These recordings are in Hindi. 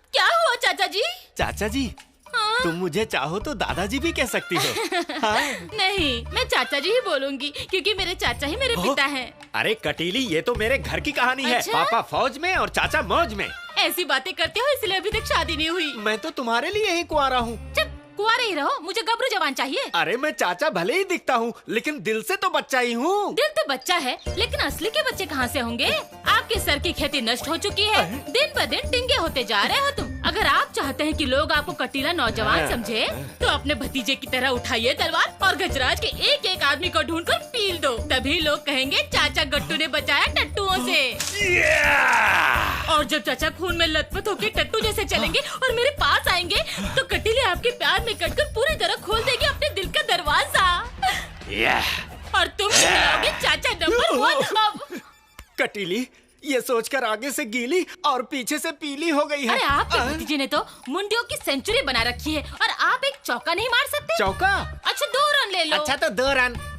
क्या हुआ चाचा जी? चाचा जी, तुम मुझे चाहो तो दादाजी भी कह सकती हो। हाँ? नहीं, मैं चाचा जी ही बोलूंगी क्योंकि मेरे चाचा ही मेरे पिता हैं। अरे कटीली, ये तो मेरे घर की कहानी है। अच्छा? पापा फौज में और चाचा मौज में। ऐसी बातें करते हो इसलिए अभी तक शादी नहीं हुई। मैं तो तुम्हारे लिए ही कुंवारा हूँ। चुप, कुंवारे ही रहो, मुझे गबरू जवान चाहिए। अरे मैं चाचा भले ही दिखता हूँ, लेकिन दिल से तो बच्चा ही हूँ। दिल तो बच्चा है, लेकिन असली के बच्चे कहाँ से होंगे? आपके सर की खेती नष्ट हो चुकी है, दिन ब दिन टिंगे होते जा रहे हो तुम। अगर आप चाहते हैं कि लोग आपको कटीला नौजवान समझे, तो अपने भतीजे की तरह उठाइए तलवार और गजराज के एक एक आदमी को ढूंढकर पील दो। तभी लोग कहेंगे चाचा गट्टू ने बचाया टट्टुओं से। और जब चाचा खून में लथपथ होकर टट्टू जैसे चलेंगे और मेरे पास आएंगे, तो कटीले आपके प्यार में कटकर पूरी तरह खोल देगी अपने दिल का दरवाजा। और तुम कहलाओगे चाचा नंबर 1 अब। कटीली, ये सोचकर आगे से गीली और पीछे से पीली हो गई है। अरे आपके भतीजे ने तो मुंडियों की सेंचुरी बना रखी है और आप एक चौका नहीं मार सकते? चौका? अच्छा 2 रन ले लो। अच्छा तो 2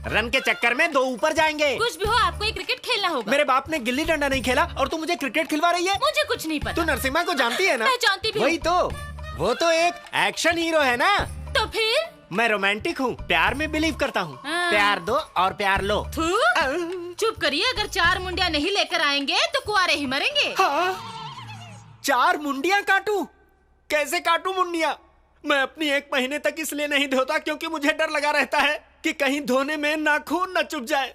रन के चक्कर में 2 ऊपर जाएंगे। कुछ भी हो, आपको एक क्रिकेट खेलना होगा। मेरे बाप ने गिल्ली डंडा नहीं खेला और तू मुझे क्रिकेट खिलवा रही है? मुझे कुछ नहीं पता। तू नरसिम्हा को जानती है ना? मैं जानती भी हूँ। वही तो, वो तो एक एक्शन हीरो है ना। तो फिर? मैं रोमांटिक हूँ, प्यार में बिलीव करता हूँ। हाँ। प्यार दो और प्यार लो। चुप करिए, अगर 4 मुंडिया नहीं लेकर आएंगे तो कुआरे ही मरेंगे। हाँ? 4 मुंडिया काटूं? कैसे काटूं मुंडिया? मैं अपनी 1 महीने तक इसलिए नहीं धोता क्योंकि मुझे डर लगा रहता है कि कहीं धोने में नाखून न चुभ जाए।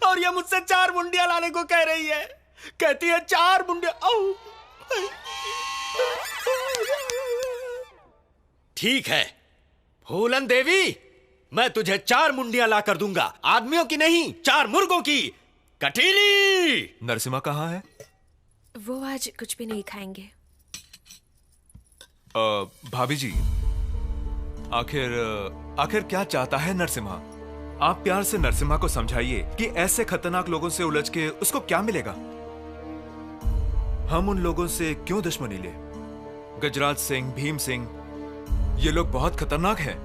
और ये मुझसे 4 मुंडिया लाने को कह रही है। कहती है 4 मुंडिया। ठीक है फूलन देवी, मैं तुझे 4 मुंडिया ला कर दूंगा। आदमियों की नहीं, 4 मुर्गों की। कटीली! नरसिम्हा कहाँ है? वो आज कुछ भी नहीं खाएंगे। भाभी जी, आखिर क्या चाहता है नरसिम्हा? आप प्यार से नरसिम्हा को समझाइए कि ऐसे खतरनाक लोगों से उलझ के उसको क्या मिलेगा। हम उन लोगों से क्यों दुश्मनी ले? गजराज सिंह, भीम सिंह, ये लोग बहुत खतरनाक हैं।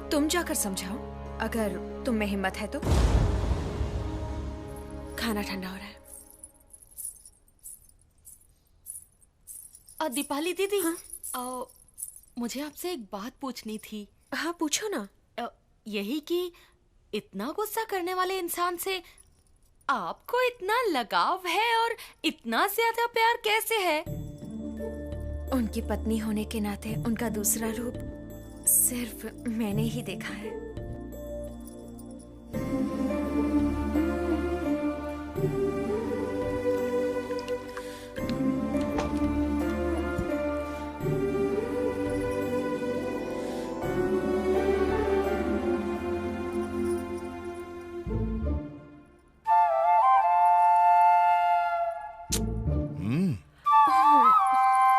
तुम जाकर समझाओ, अगर तुम में हिम्मत है तो। खाना ठंडा हो रहा है। दीपाली दीदी, हाँ? मुझे आपसे एक बात पूछनी थी। हाँ पूछो ना। यही कि इतना गुस्सा करने वाले इंसान से आपको इतना लगाव है और इतना ज्यादा प्यार कैसे है? उनकी पत्नी होने के नाते उनका दूसरा रूप सिर्फ मैंने ही देखा है।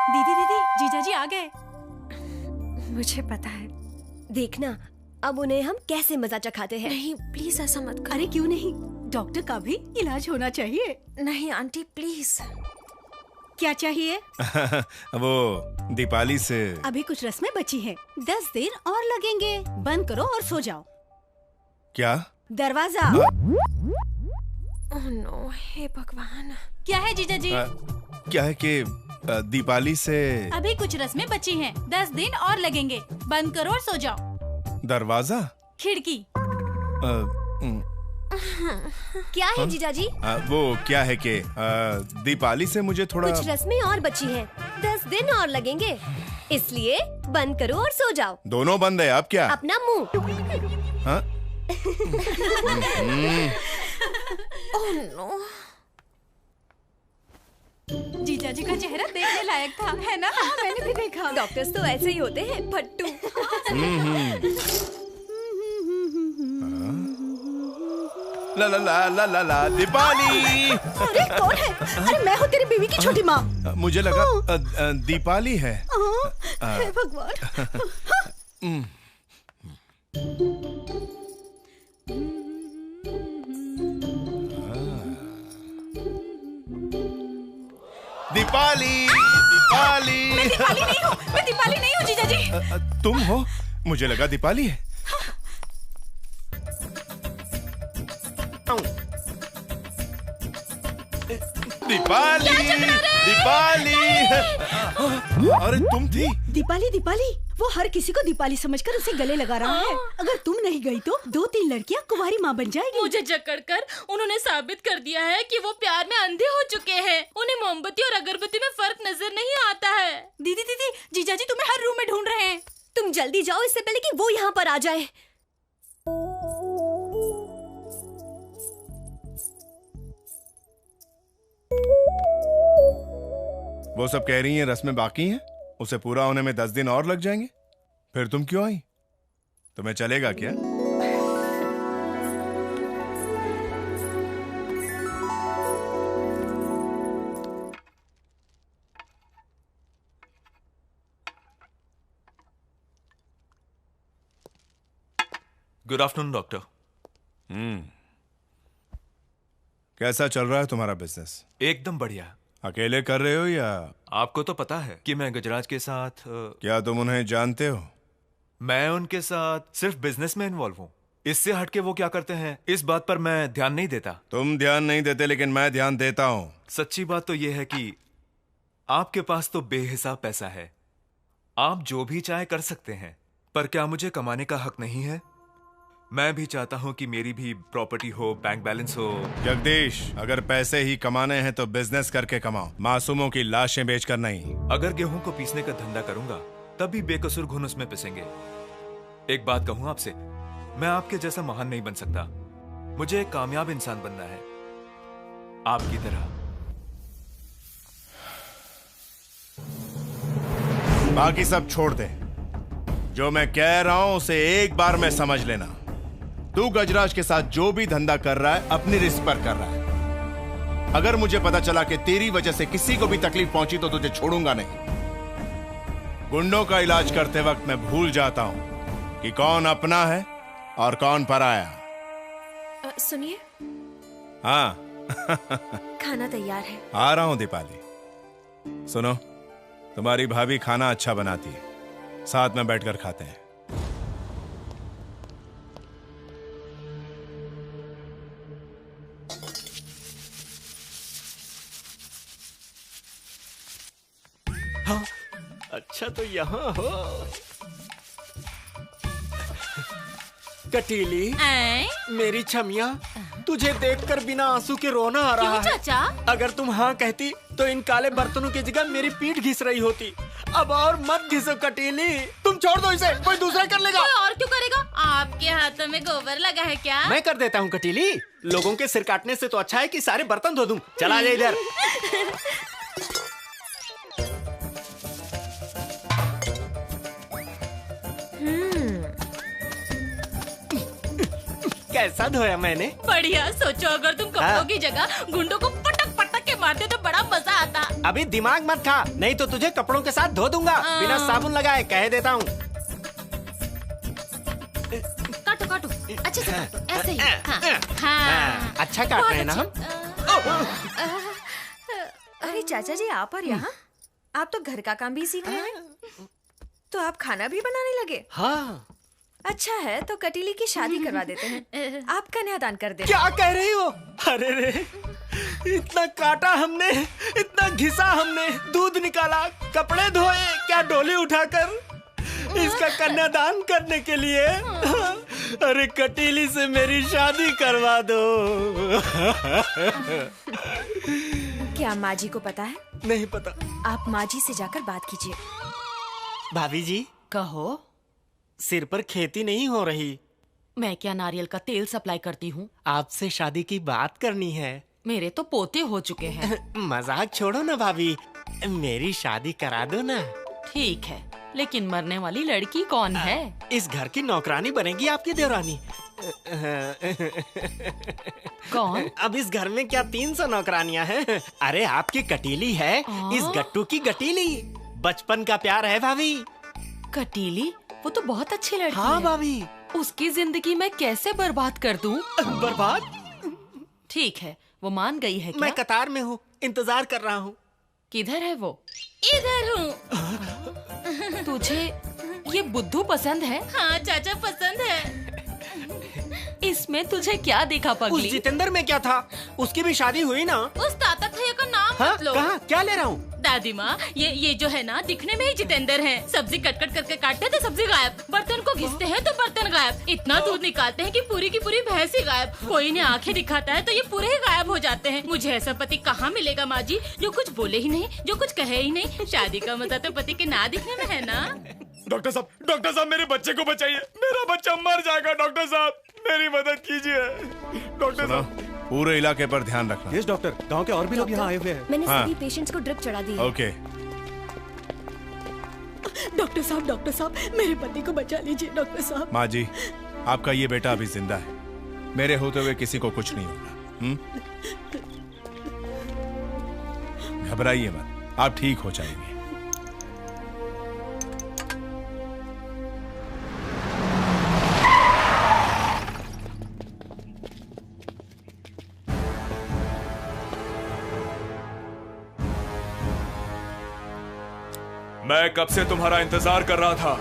दीदी दीदी, जीजाजी आ गए। मुझे पता है। देखना अब उन्हें हम कैसे मजा चखाते हैं। नहीं प्लीज ऐसा मत करो। अरे क्यों नहीं, डॉक्टर का भी इलाज होना चाहिए। नहीं आंटी प्लीज। क्या चाहिए? वो दीपाली से अभी कुछ रस्में बची हैं, 10 दिन और लगेंगे। बंद करो और सो जाओ। क्या? दरवाजा। ओह नो, हे भगवान। क्या है जीजाजी? क्या है कि दीपाली से अभी कुछ रस्में बची हैं, 10 दिन और लगेंगे। बंद करो और सो जाओ। दरवाजा? खिड़की। क्या है जीजाजी? वो क्या है कि दीपाली से मुझे थोड़ा कुछ रस्में और बची हैं, 10 दिन और लगेंगे, इसलिए बंद करो और सो जाओ। दोनों बंद है। आप क्या? अपना मुंह। हाँ? Oh no. जीजाजी का चेहरा देखने लायक था, है ना? हाँ, मैंने भी देखा। डॉक्टर्स तो ऐसे ही होते हैं, फट्टू। ला ला ला ला ला ला दीपाली। अरे कौन है? अरे मैं हूँ तेरी बीवी की छोटी माँ। मुझे लगा दीपाली है। हे भगवान। दीपाली, दीपाली। मैं दीपाली नहीं हूँ, मैं दीपाली नहीं हूँ जीजाजी। तुम हो? मुझे लगा दीपाली है। दीपाली। दीपाली, अरे तुम थी? दीपाली दीपाली, वो हर किसी को दीपाली समझकर उसे गले लगा रहा है। अगर तुम नहीं गई तो 2-3 लड़कियां कुंवारी माँ बन जाएगी। मुझे जकड़कर उन्होंने साबित कर दिया है कि वो प्यार में अंधे हो चुके हैं। उन्हें मोमबत्ती और अगरबत्ती में फर्क नजर नहीं आता है। दीदी दीदी, जीजाजी तुम्हें हर रूम में ढूंढ रहे हैं। तुम जल्दी जाओ इससे पहले कि वो यहाँ पर आ जाए। वो सब कह रही हैं रस्में बाकी हैं, उसे पूरा होने में 10 दिन और लग जाएंगे। फिर तुम क्यों आई? तुम्हें चलेगा क्या? Good afternoon doctor. कैसा चल रहा है तुम्हारा बिजनेस? एकदम बढ़िया। अकेले कर रहे हो या? आपको तो पता है कि मैं गजराज के साथ क्या तुम उन्हें जानते हो? मैं उनके साथ सिर्फ बिजनेस में इन्वॉल्व हूँ। इससे हटके वो क्या करते हैं इस बात पर मैं ध्यान नहीं देता। तुम ध्यान नहीं देते, लेकिन मैं ध्यान देता हूँ। सच्ची बात तो ये है कि आपके पास तो बेहिसाब पैसा है। आप जो भी चाहे कर सकते हैं, पर क्या मुझे कमाने का हक नहीं है? मैं भी चाहता हूं कि मेरी भी प्रॉपर्टी हो, बैंक बैलेंस हो। जगदीश, अगर पैसे ही कमाने हैं तो बिजनेस करके कमाओ, मासूमों की लाशें बेचकर नहीं। अगर गेहूं को पीसने का धंधा करूंगा तब भी बेकसूर घुन उसमें पिसेंगे। एक बात कहूं आपसे, मैं आपके जैसा महान नहीं बन सकता। मुझे एक कामयाब इंसान बनना है, आपकी तरह। बाकी सब छोड़ दे। जो मैं कह रहा हूं उसे एक बार में समझ लेना। तू गजराज के साथ जो भी धंधा कर रहा है अपनी रिस्क पर कर रहा है। अगर मुझे पता चला कि तेरी वजह से किसी को भी तकलीफ पहुंची तो तुझे छोड़ूंगा नहीं। गुंडों का इलाज करते वक्त मैं भूल जाता हूं कि कौन अपना है और कौन पराया। सुनिए। हाँ। खाना तैयार है। आ रहा हूं दीपाली। सुनो, तुम्हारी भाभी खाना अच्छा बनाती है, साथ में बैठकर खाते हैं। हाँ, अच्छा तो यहाँ हो। कटीली, मेरी छमिया, तुझे देखकर बिना आंसू के रोना आ रहा है। चाचा? अगर तुम हाँ कहती तो इन काले बर्तनों की जगह मेरी पीठ घिस रही होती। अब और मत घिसो कटीली, तुम छोड़ दो इसे, कोई दूसरा कर लेगा। कोई और क्यों करेगा? आपके हाथों में गोबर लगा है क्या? मैं कर देता हूँ कटीली। लोगों के सिर काटने से तो अच्छा है कि सारे बर्तन धो दूं। चला जा इधर। कैसा धोया मैंने? बढ़िया। सोचो अगर तुम कपड़ों की जगह गुंडों को पटक पटक के मारते तो बड़ा मजा आता। अभी दिमाग मत खा, नहीं तो तुझे कपड़ों के साथ धो दूंगा बिना साबुन लगाए, कह देता हूँ। काटो काटो, अच्छे से काटो, ऐसे ही। हाँ। अच्छा काट रहे हैं ना हम? अरे चाचा जी, आप और यहाँ? आप तो घर का काम भी सीख रहे हैं, तो आप खाना भी बनाने लगे? हाँ। अच्छा है, तो कटीली की शादी करवा देते हैं। आप कन्यादान कर देना। क्या कह रही हो? अरे रे, इतना काटा हमने, इतना घिसा हमने, दूध निकाला, कपड़े धोए, क्या डोली उठाकर इसका कन्यादान करने के लिए? अरे कटीली से मेरी शादी करवा दो। क्या माँ जी को पता है? नहीं पता। आप माँ जी से जाकर बात कीजिए। भाभी जी, कहो। सिर पर खेती नहीं हो रही। मैं क्या नारियल का तेल सप्लाई करती हूँ? आपसे शादी की बात करनी है। मेरे तो पोते हो चुके हैं। मजाक छोड़ो ना भाभी, मेरी शादी करा दो ना। ठीक है, लेकिन मरने वाली लड़की कौन है? इस घर की नौकरानी बनेगी आपकी देवरानी। कौन? अब इस घर में क्या 300 नौकरानियां हैं? अरे आपकी कटीली है, इस गट्टू की गटीली। बचपन का प्यार है भाभी। कटीली? वो तो बहुत अच्छी लड़की हाँ है। भाभी। उसकी जिंदगी मैं कैसे बर्बाद कर दूं? बर्बाद? ठीक है, वो मान गई है क्या? मैं कतार में हूँ, इंतजार कर रहा हूँ। किधर है वो? इधर हूँ। तुझे ये बुद्धू पसंद है? हाँ चाचा, पसंद है। इसमें तुझे क्या दिखा उस पगली? जितेंद्र में क्या था? उसकी भी शादी हुई ना? उस ताता भैया का नाम हाँ, मत लो। कहाँ? क्या ले रहा हूँ? दादी माँ, ये जो है ना, दिखने में ही जितेंद्र हैं। सब्जी कट कट करके काटते थे, सब्जी गायब। बर्तन को घिसते हैं तो बर्तन गायब। इतना दूध निकालते हैं कि पूरी की पूरी भैंस ही गायब। कोई ने आंखें दिखाता है तो ये पूरे ही गायब हो जाते हैं। मुझे ऐसा पति कहाँ मिलेगा माँ जी, जो कुछ बोले ही नहीं, जो कुछ कहे ही नहीं। शादी का मजा तो पति के ना दिखने में है ना। डॉक्टर साहब मेरे बच्चे को बचाइए, मेरा बच्चा मर जाएगा। डॉक्टर साहब मेरी मदद कीजिए। डॉक्टर साहब पूरे इलाके पर ध्यान रखना। यस डॉक्टर, गांव के और भी लोग यहाँ आए हुए हैं। मैंने हाँ। सभी पेशेंट्स को ड्रिप चढ़ा दी है। ओके। डॉक्टर साहब, मेरे पति को बचा लीजिए डॉक्टर साहब। माँ जी, आपका ये बेटा अभी जिंदा है। मेरे होते हुए किसी को कुछ नहीं होगा। घबराइए मत, आप ठीक हो जाएंगे। मैं कब से तुम्हारा इंतजार कर रहा था।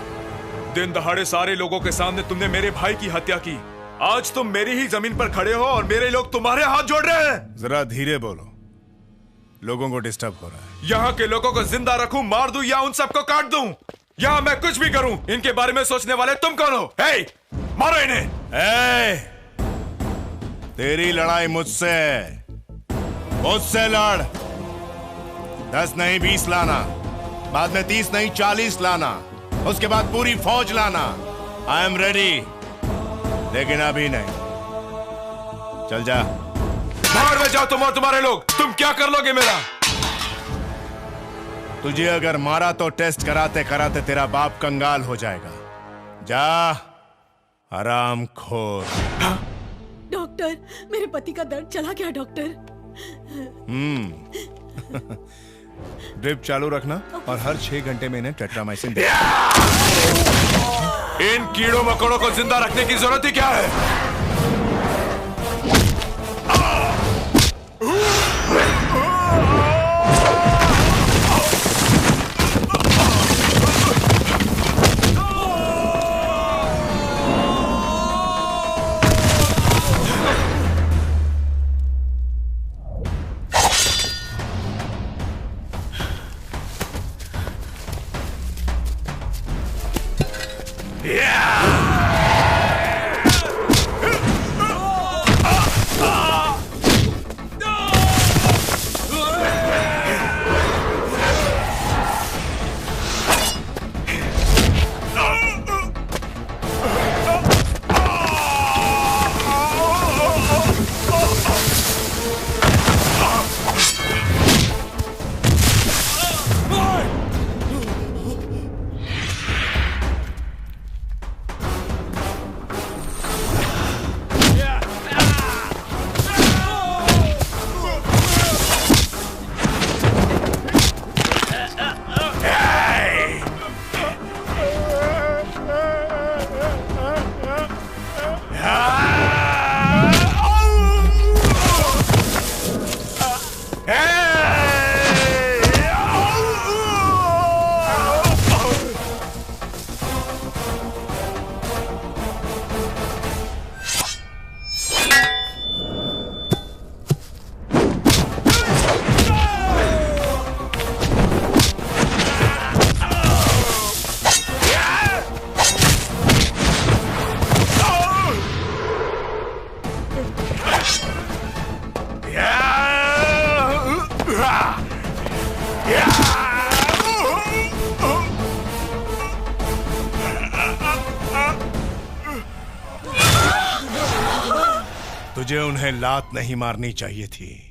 दिन दहाड़े सारे लोगों के सामने तुमने मेरे भाई की हत्या की। आज तुम मेरी ही जमीन पर खड़े हो और मेरे लोग तुम्हारे हाथ जोड़ रहे हैं। जरा धीरे बोलो, लोगों को डिस्टर्ब हो रहा है। यहाँ के लोगों को जिंदा रखूं, मार दूं या उन सबको काट दूं, यहाँ मैं कुछ भी करूं, इनके बारे में सोचने वाले तुम कौन हो? हे, मारो इन्हें। तेरी लड़ाई मुझसे लड़। 10 नहीं 20 लाना, बाद में 30 नहीं 40 लाना, उसके बाद पूरी फौज लाना। आई एम रेडी, लेकिन अभी नहीं। चल जा। बाहर में जाओ तुम और तुम्हारे लोग। तुम क्या कर लोगे मेरा? तुझे अगर मारा तो टेस्ट कराते कराते तेरा बाप कंगाल हो जाएगा। जा, आराम खोर। डॉक्टर, मेरे पति का दर्द चला गया डॉक्टर। ड्रिप चालू रखना और हर 6 घंटे में इन्हें टेट्रामाइसिन दे। इन कीड़ों मकोड़ों को जिंदा रखने की जरूरत ही क्या है? तुझे उन्हें लात नहीं मारनी चाहिए थी।